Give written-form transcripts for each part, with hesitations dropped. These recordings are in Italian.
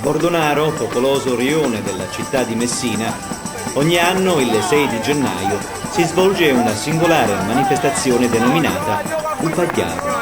Bordonaro, popoloso rione della città di Messina, ogni anno il 6 di gennaio si svolge una singolare manifestazione denominata Upagliaro.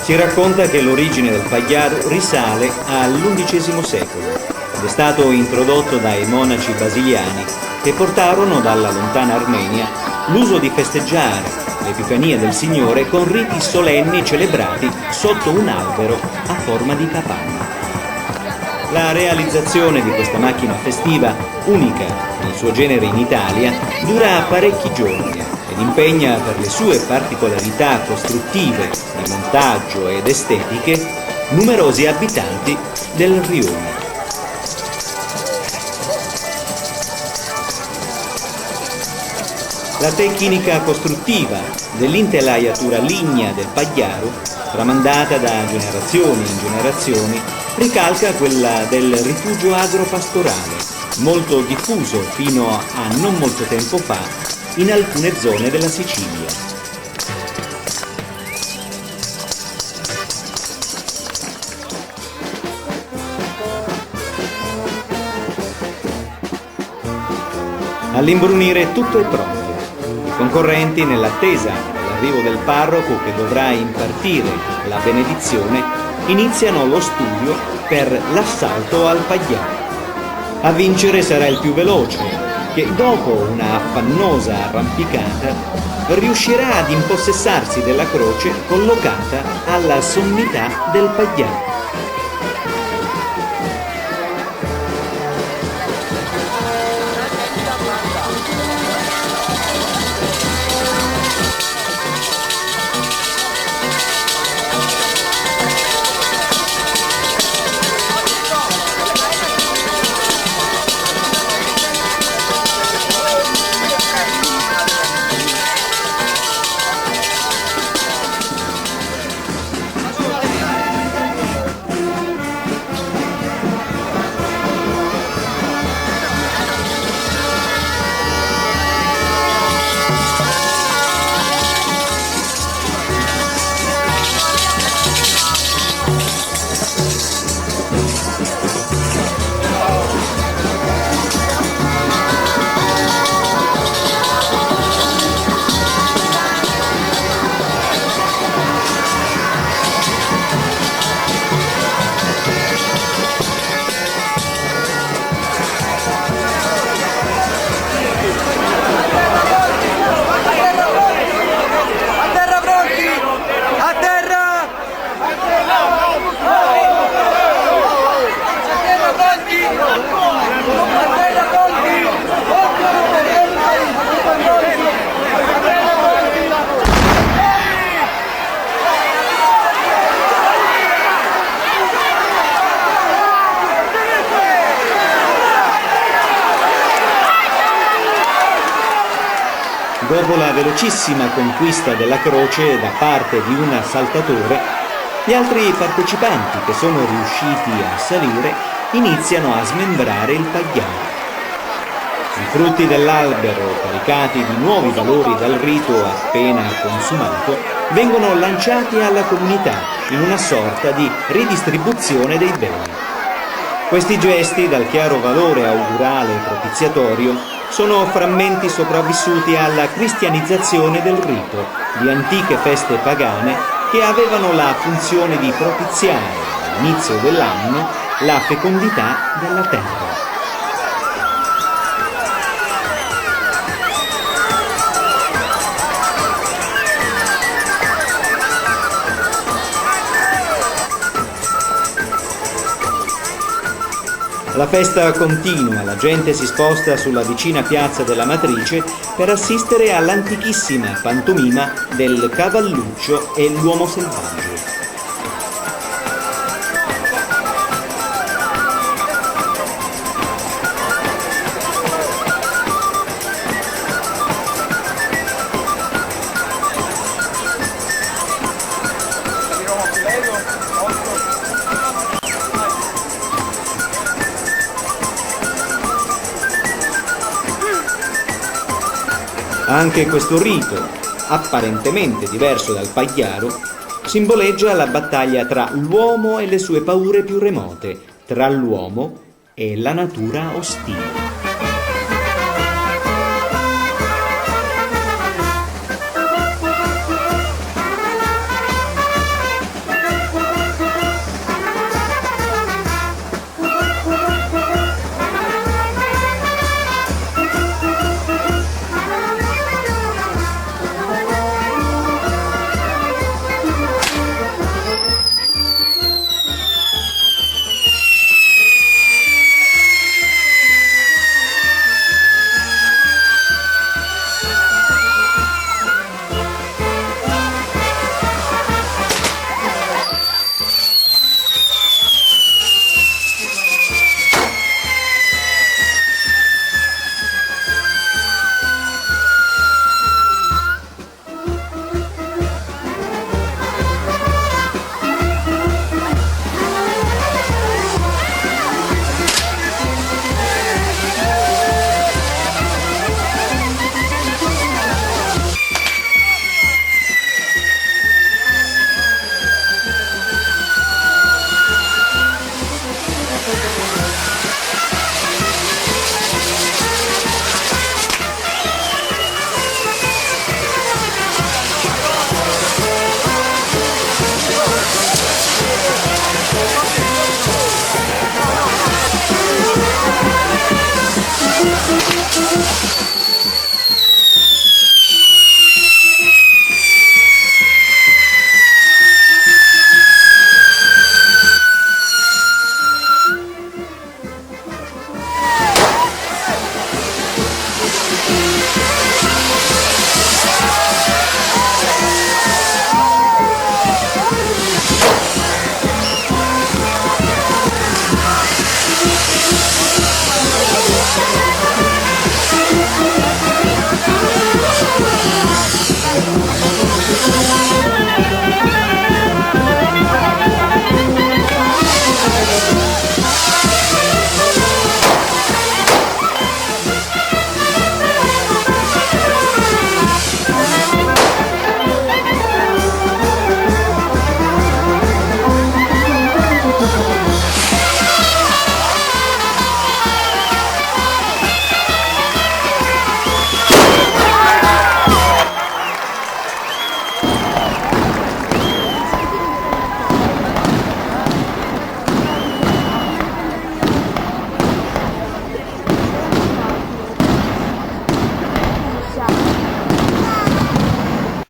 Si racconta che l'origine del pagliaro risale all'XI secolo ed è stato introdotto dai monaci basiliani che portarono dalla lontana Armenia l'uso di festeggiare l'Epifania del Signore con riti solenni celebrati sotto un albero a forma di capanna. La realizzazione di questa macchina festiva, unica nel suo genere in Italia, dura parecchi giorni ed impegna per le sue particolarità costruttive, di montaggio ed estetiche, numerosi abitanti del rione. La tecnica costruttiva dell'intelaiatura lignea del pagliaro, tramandata da generazioni in generazioni, ricalca quella del rifugio agropastorale, molto diffuso fino a non molto tempo fa in alcune zone della Sicilia. All'imbrunire tutto è pronto. I concorrenti, nell'attesa dell'arrivo del parroco che dovrà impartire la benedizione, iniziano lo studio per l'assalto al pagliaro. A vincere sarà il più veloce, che dopo una affannosa arrampicata riuscirà ad impossessarsi della croce collocata alla sommità del pagliaro. Dopo la velocissima conquista della croce da parte di un saltatore, gli altri partecipanti che sono riusciti a salire iniziano a smembrare il pagliaro. I frutti dell'albero, caricati di nuovi valori dal rito appena consumato, vengono lanciati alla comunità in una sorta di ridistribuzione dei beni. Questi gesti, dal chiaro valore augurale e propiziatorio, sono frammenti sopravvissuti alla cristianizzazione del rito di antiche feste pagane che avevano la funzione di propiziare all'inizio dell'anno la fecondità della terra. La festa continua, la gente si sposta sulla vicina piazza della Matrice per assistere all'antichissima pantomima del cavalluccio e l'uomo selvaggio. Anche questo rito, apparentemente diverso dal pagliaro, simboleggia la battaglia tra l'uomo e le sue paure più remote, tra l'uomo e la natura ostile.